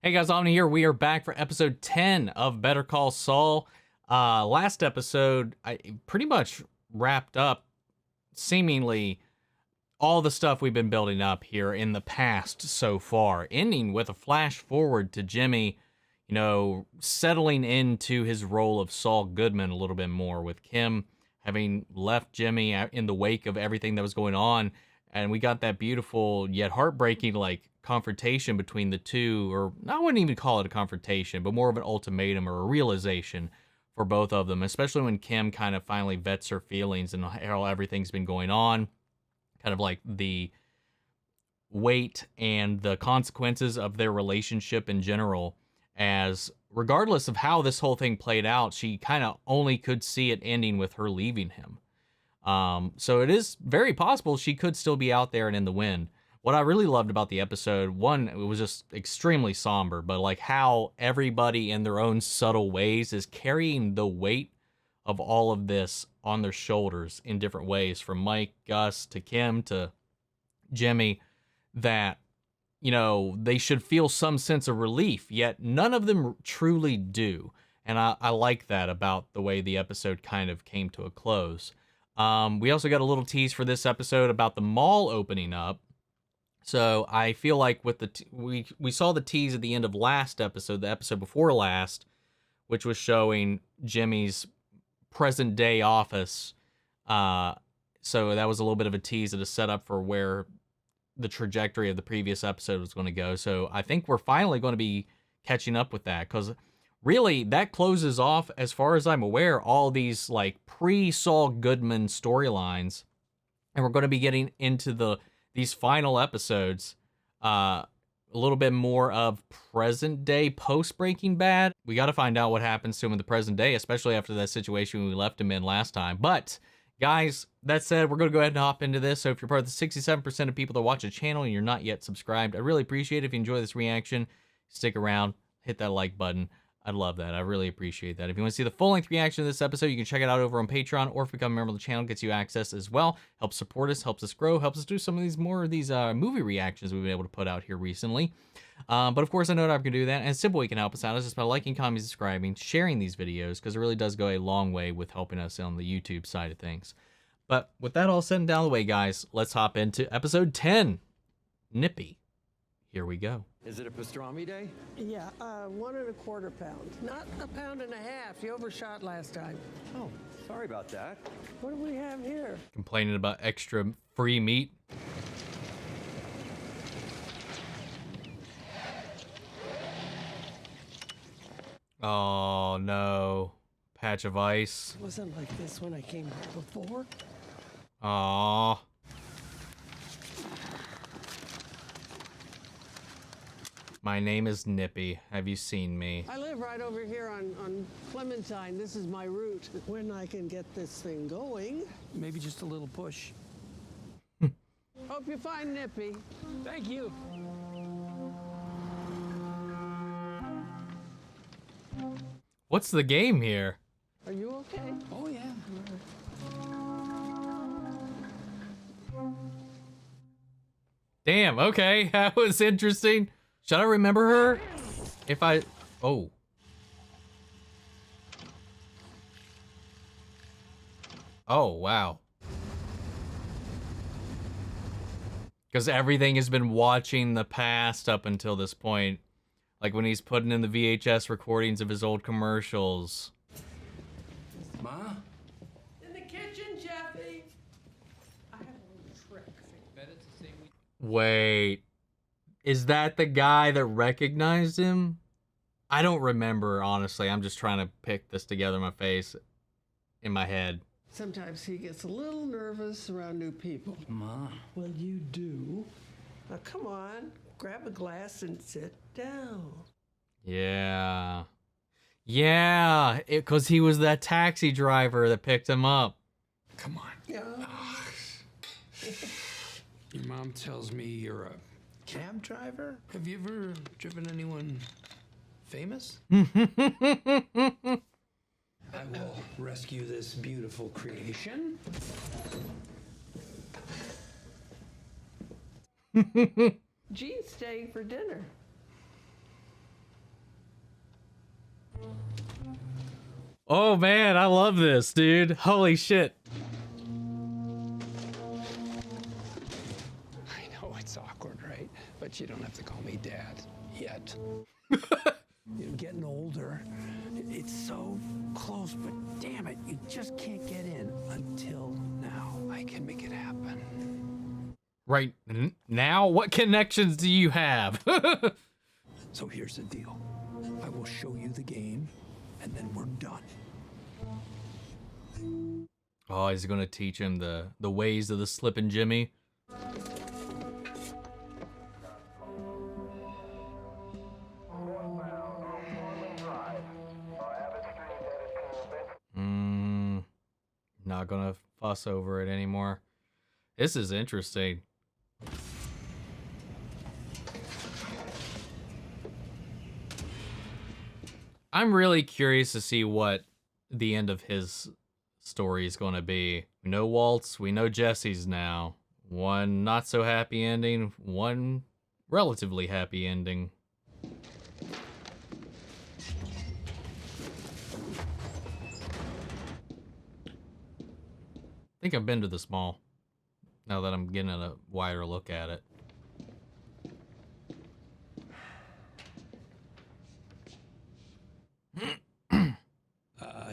Hey guys, Omni here. We are back for episode 10 of Better Call Saul. Last episode, I pretty much wrapped up seemingly all the stuff we've been building up here in the past so far, ending with a flash forward to Jimmy, settling into his role of Saul Goodman a little bit more, with Kim having left Jimmy in the wake of everything that was going on. And we got that beautiful yet heartbreaking confrontation between the two, or I wouldn't even call it a confrontation, but more of an ultimatum or a realization for both of them, especially when Kim kind of finally vets her feelings and how everything's been going on, kind of like the weight and the consequences of their relationship in general, as regardless of how this whole thing played out, she kind of only could see it ending with her leaving him. So it is very possible she could still be out there and in the wind. What I really loved about the episode, one, it was just extremely somber, but like how everybody in their own subtle ways is carrying the weight of all of this on their shoulders in different ways, from Mike, Gus, to Kim, to Jimmy, that, they should feel some sense of relief, yet none of them truly do. And I like that about the way the episode kind of came to a close. We also got a little tease for this episode about the mall opening up. So I feel like with we saw the tease at the end of last episode, the episode before last, which was showing Jimmy's present day office. So that was a little bit of a tease and a setup for where the trajectory of the previous episode was going to go. So I think we're finally going to be catching up with that, because really that closes off, as far as I'm aware, all these pre-Saul Goodman storylines, and we're going to be getting into these final episodes, a little bit more of present day post Breaking Bad. We got to find out what happens to him in the present day, especially after that situation we left him in last time. But guys, that said, we're going to go ahead and hop into this. So if you're part of the 67% of people that watch the channel and you're not yet subscribed, I really appreciate it. If you enjoy this reaction, stick around, hit that like button. I'd love that. I really appreciate that. If you want to see the full-length reaction to this episode, you can check it out over on Patreon, or if you become a member of the channel, gets you access as well. Helps support us, helps us grow, helps us do some of these movie reactions we've been able to put out here recently. But of course, I know that I can do that, and a simple way you can help us out is just by liking, commenting, subscribing, sharing these videos, because it really does go a long way with helping us on the YouTube side of things. But with that all said and down the way, guys, let's hop into episode 10, Nippy. Here we go. Is it a pastrami day? Yeah, 1 1/4 pound. Not 1.5 pounds. You overshot last time. Oh, sorry about that. What do we have here? Complaining about extra free meat. Oh no. Patch of ice. It wasn't like this when I came here before. Aww. My name is Nippy. Have you seen me? I live right over here on Clementine. This is my route. When I can get this thing going. Maybe just a little push. Hope you find Nippy. Thank you. What's the game here? Are you okay? Oh, yeah. Damn, okay. That was interesting. Should I remember her? If I... Oh. Oh, wow. Because everything has been watching the past up until this point. Like when he's putting in the VHS recordings of his old commercials. Ma? In the kitchen, Jeffy. I have a little trick. Wait. Is that the guy that recognized him? I don't remember, honestly. I'm just trying to pick this together in my face, in my head. Sometimes he gets a little nervous around new people. Ma? Well, you do. Now, come on. Grab a glass and sit down. Yeah. Yeah, because he was that taxi driver that picked him up. Come on. Yeah. Your mom tells me you're a cab driver? Have you ever driven anyone famous? I will rescue this beautiful creation. Jean's staying for dinner. Oh man, I love this, dude. Holy shit. I know it's awkward, right? But you don't have to call me Dad yet. You're getting older. It's so close, but damn it, you just can't get in until now. I can make it happen. Right now, what connections do you have? So here's the deal. I will show you the game, and then we're done. Oh, he's gonna teach him the ways of the slippin' Jimmy. Not gonna fuss over it anymore. This is interesting. I'm really curious to see what the end of his story is going to be. We know Walt's, we know Jesse's now. One not so happy ending, one relatively happy ending. I think I've been to this mall, now that I'm getting a wider look at it.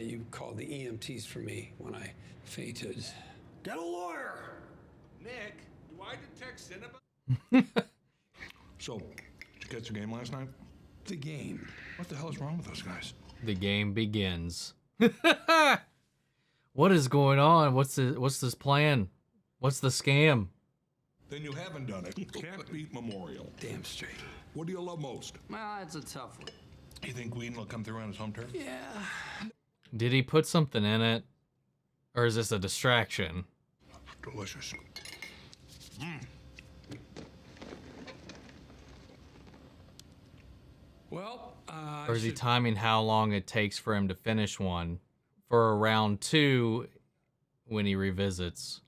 You called the EMTs for me when I fainted. Get a lawyer! Nick, do I detect cinema? So, did you catch the game last night? The game. What the hell is wrong with those guys? The game begins. What is going on? What's this plan? What's the scam? Then you haven't done it. Can't beat Memorial. Damn straight. What do you love most? Well, it's a tough one. You think Whedon will come through on his home turf? Yeah. Did he put something in it? Or is this a distraction? Delicious. Well, Or is he timing how long it takes for him to finish one for round 2 when he revisits?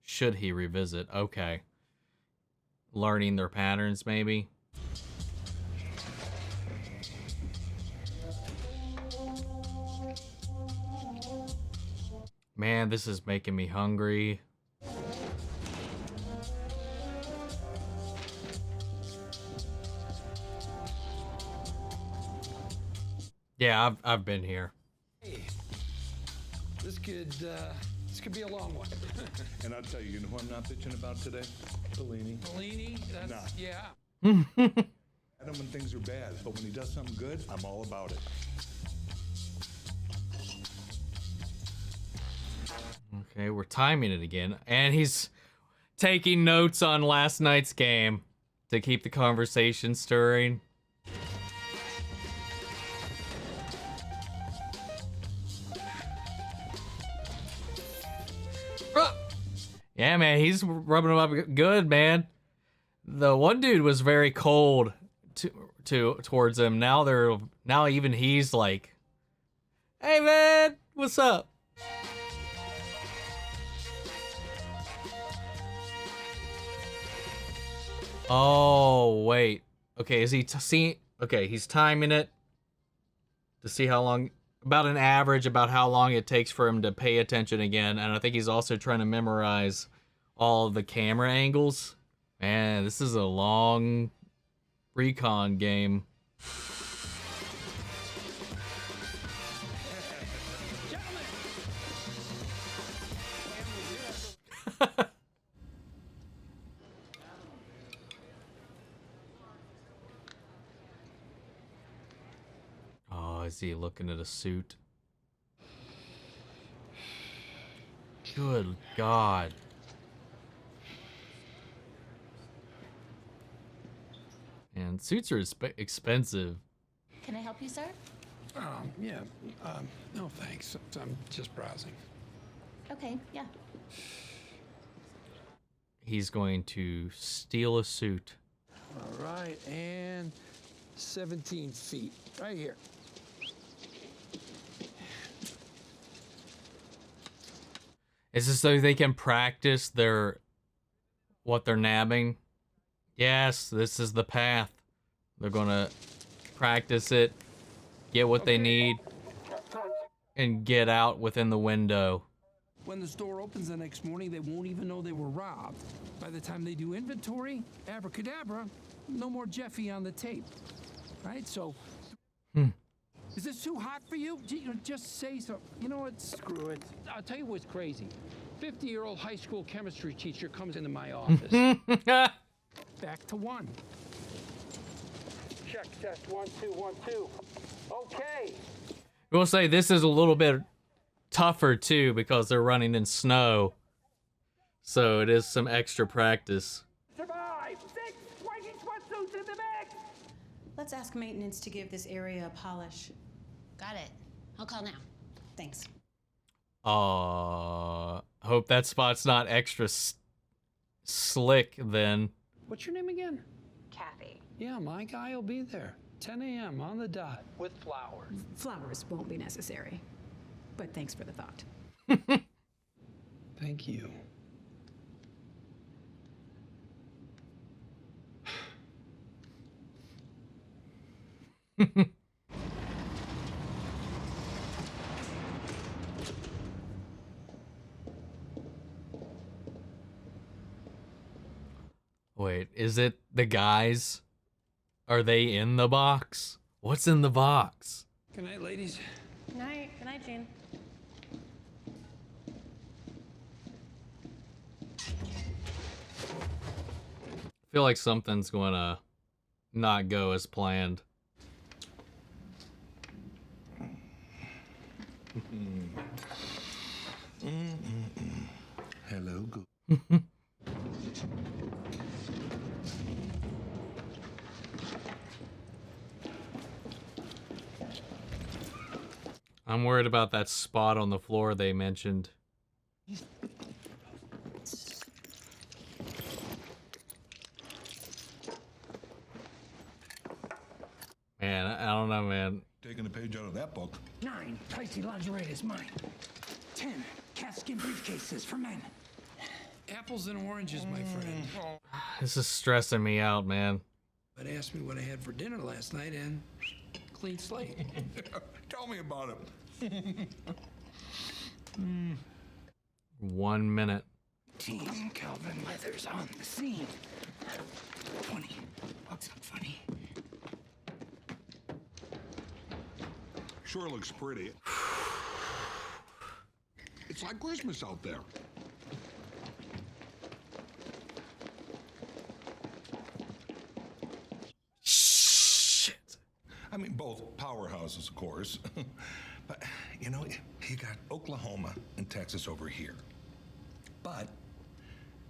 Should he revisit? Okay. Learning their patterns, maybe? Man, this is making me hungry. Yeah, I've been here. Hey, this could be a long one. And I'll tell you, you know who I'm not bitching about today? Bellini. Bellini? That's, Nah. yeah. I don't when things are bad, but when he does something good, I'm all about it. Okay, we're timing it again. And he's taking notes on last night's game to keep the conversation stirring. Yeah, man, he's rubbing him up good, man. The one dude was very cold towards him. Now even he's like, "Hey, man, what's up?" Oh, wait. Okay, is he okay, he's timing it to see how long, about an average, about how long it takes for him to pay attention again. And I think he's also trying to memorize all of the camera angles. Man, this is a long recon game. Oh, is he looking at a suit? Good God. And suits are expensive. Can I help you, sir? Yeah. No, thanks. I'm just browsing. Okay, yeah. He's going to steal a suit. All right, and 17 feet, right here. Is this so they can practice what they're nabbing? Yes, this is the path. They're gonna practice it, get what they need. and get out within the window. When the store opens the next morning, they won't even know they were robbed. By the time they do inventory, abracadabra, no more Jeffy on the tape. Right? So, is this too hot for you? Just say so. You know what? Screw it. I'll tell you what's crazy. 50-year-old high school chemistry teacher comes into my office. Back to 1. Check, test, 1, 2, 1, 2. Okay. We'll say this is a little bit tougher too because they're running in snow. So it is some extra practice. Survive! 6 Viking sweatsuits in the mix! Let's ask maintenance to give this area a polish. Got it. I'll call now. Thanks. Hope that spot's not extra slick then. What's your name again? Kathy. Yeah, my guy will be there. 10 a.m. on the dot with flowers. Flowers won't be necessary. But thanks for the thought. Thank you. Wait, is it the guys? Are they in the box? What's in the box? Good night, ladies. Good night. Good night, Jean. I feel like something's gonna not go as planned. Hello, good. I'm worried about that spot on the floor they mentioned. Man, I don't know, man. Taking a page out of that book. 9 pricey lingerie is mine. 10 calfskin briefcases for men. Apples and oranges, my friend. This is stressing me out, man. But asked me what I had for dinner last night and clean slate. Tell me about it. 1 minute. Team Calvin Leathers on the scene. 20 bucks on funny. Sure looks pretty. It's like Christmas out there. Shit. I mean, both powerhouses, of course. But, you know, you got Oklahoma and Texas over here. But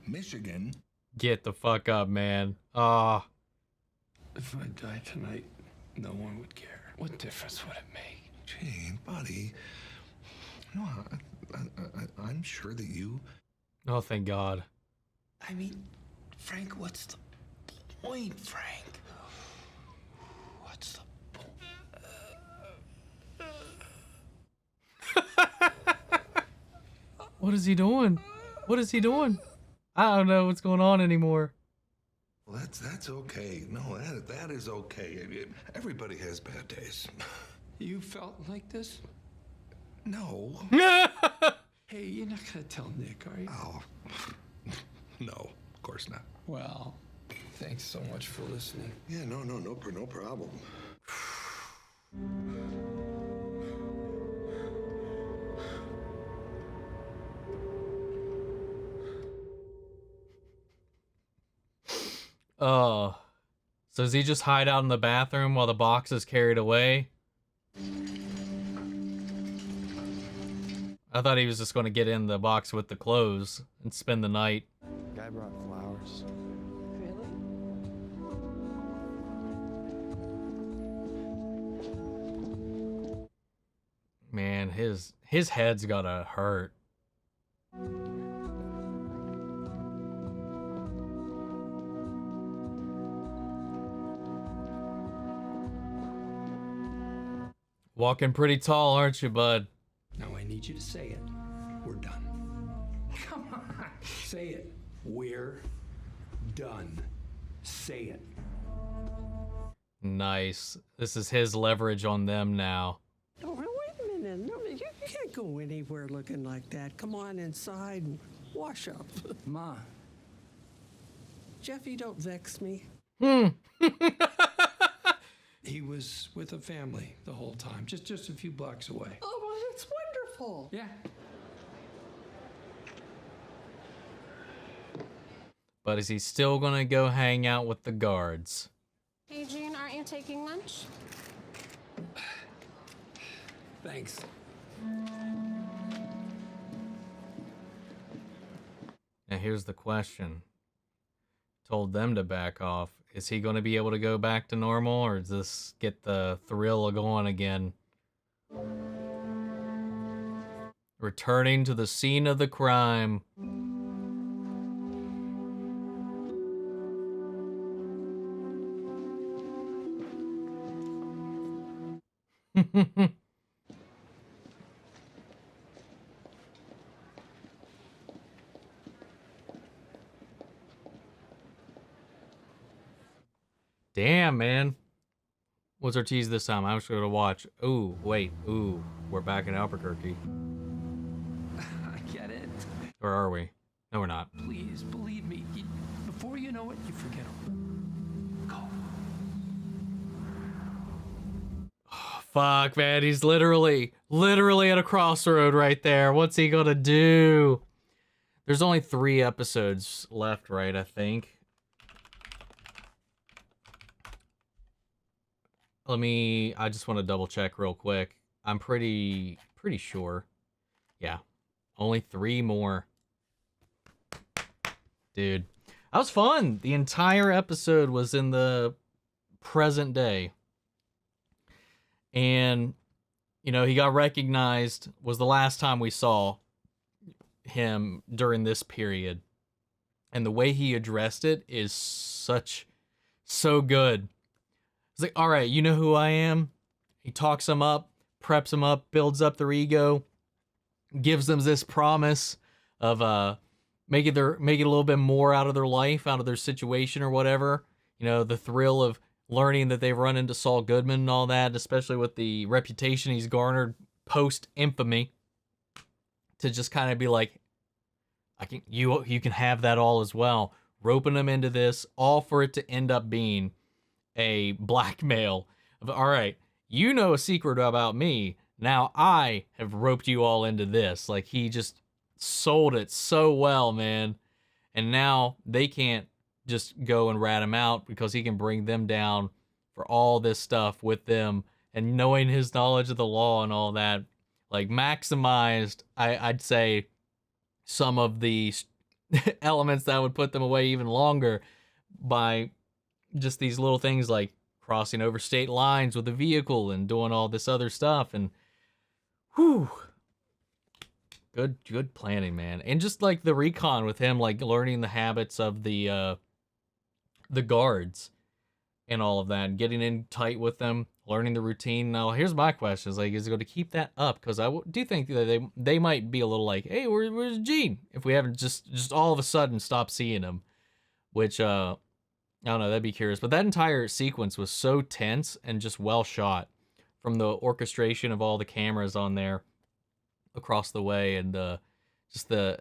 Michigan... Get the fuck up, man. If I died tonight, no one would care. What difference would it make? Gee, buddy. No, I'm sure that you... Oh, thank God. I mean, Frank, what's the point, Frank? What's the What is he doing? What is he doing? I don't know what's going on anymore. Well, that's okay. No, that is okay. Everybody has bad days. You felt like this? No. Hey, you're not gonna tell Nick, are you? Oh, no, of course not. Well, thanks so much for listening. Yeah, no problem. Oh. So does he just hide out in the bathroom while the box is carried away? I thought he was just going to get in the box with the clothes and spend the night. Guy brought flowers. Really? Man, his head's gotta hurt. Walking pretty tall, aren't you, bud? Now I need you to say it. We're done. Come on. Say it. We're done. Say it. Nice. This is his leverage on them now. Oh, wait a minute. No, you can't go anywhere looking like that. Come on inside and wash up. Ma, Jeffy, don't vex me. he was with a family the whole time, just a few blocks away. Oh, well, that's wonderful. Yeah. But is he still gonna go hang out with the guards? Hey, June, aren't you taking lunch? Thanks. Now here's the question. Told them to back off. Is he going to be able to go back to normal, or does this get the thrill of going again? Returning to the scene of the crime. Damn, man. What's our tease this time? I'm just going to watch. Ooh, wait. Ooh, we're back in Albuquerque. I get it. Or are we? No, we're not. Please, believe me. Before you know it, you forget him. Go. Oh, fuck, man. He's literally at a crossroad right there. What's he going to do? There's only 3 episodes left, right, I think. I just want to double check real quick. I'm pretty sure. Yeah. Only 3 more. Dude. That was fun. The entire episode was in the present day. And, you know, he got recognized, was the last time we saw him during this period. And the way he addressed it is so good. It's like, all right, you know who I am? He talks them up, preps them up, builds up their ego, gives them this promise of making a little bit more out of their life, out of their situation or whatever. You know, the thrill of learning that they've run into Saul Goodman and all that, especially with the reputation he's garnered post-infamy, to just kind of be like, you can have that all as well. Roping them into this, all for it to end up being a blackmail of, all right, you know a secret about me. Now I have roped you all into this. Like, he just sold it so well, man. And now they can't just go and rat him out because he can bring them down for all this stuff with them. And knowing his knowledge of the law and all that, like, maximized, I'd say, some of the elements that would put them away even longer by just these little things like crossing over state lines with a vehicle and doing all this other stuff. And whew, good planning, man. And just like the recon with him, like learning the habits of the guards and all of that, and getting in tight with them, learning the routine. Now, here's my question: is like, is it going to keep that up? Because I do think that they might be a little like, hey, where's Gene? If we haven't just all of a sudden stopped seeing him, which I don't know, that'd be curious. But that entire sequence was so tense and just well shot, from the orchestration of all the cameras on there across the way, and just the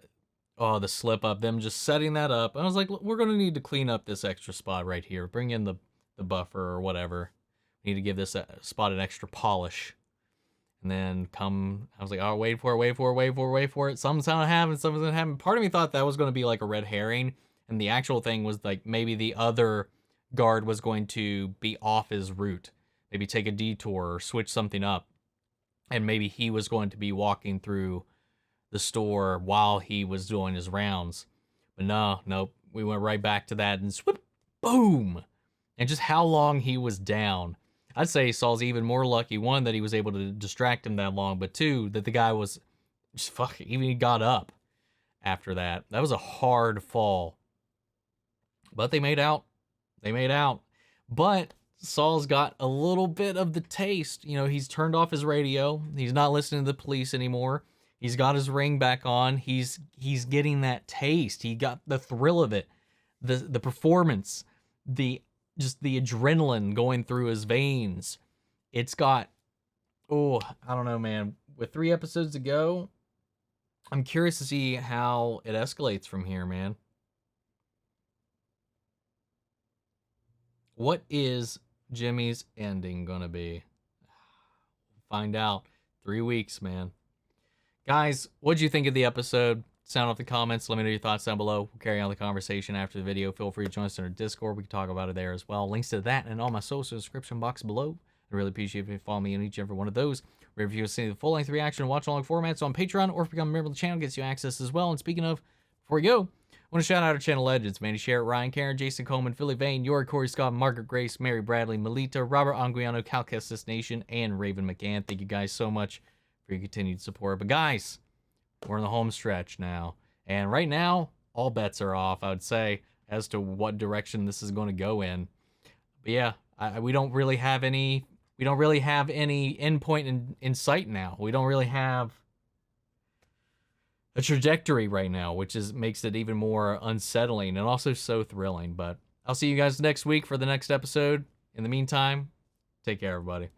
slip up, them just setting that up. I was like, we're going to need to clean up this extra spot right here. Bring in the buffer or whatever. We need to give this spot an extra polish. And then I was like, oh, wait for it. Something's going to happen. Part of me thought that was going to be like a red herring. And the actual thing was like maybe the other guard was going to be off his route. Maybe take a detour or switch something up. And maybe he was going to be walking through the store while he was doing his rounds. But nope. We went right back to that and swoop, boom. And just how long he was down. I'd say Saul's even more lucky, 1, that he was able to distract him that long, but 2, that the guy was just even he got up after that. That was a hard fall. But they made out. But Saul's got a little bit of the taste. You know, he's turned off his radio. He's not listening to the police anymore. He's got his ring back on. He's getting that taste. He got the thrill of it. The performance. The adrenaline going through his veins. It's got, I don't know, man. with 3 episodes to go, I'm curious to see how it escalates from here, man. What is Jimmy's ending gonna be? Find out. 3 weeks, man. Guys, what'd you think of the episode? Sound off the comments. Let me know your thoughts down below. We'll carry on the conversation after the video. Feel free to join us in our Discord. We can talk about it there as well. Links to that and all my social description box below. I really appreciate if you follow me in each and every one of those. If you want to see the full-length reaction and watch-along formats on Patreon, or if you become a member of the channel, gets you access as well. And speaking of, before we go, I want to shout out our channel legends: Mandy Sherritt, Ryan Karen, Jason Coleman, Philly Vane, Yori, Corey Scott, Margaret Grace, Mary Bradley, Melita, Robert Anguiano, Cal Kestis Nation, and Raven McGann. Thank you guys so much for your continued support. But guys, we're in the home stretch now. And right now, all bets are off, I would say, as to what direction this is going to go in. But yeah, we don't really have any endpoint in sight now. We don't really have a trajectory right now, which makes it even more unsettling and also so thrilling. But I'll see you guys next week for the next episode. In the meantime, take care, everybody.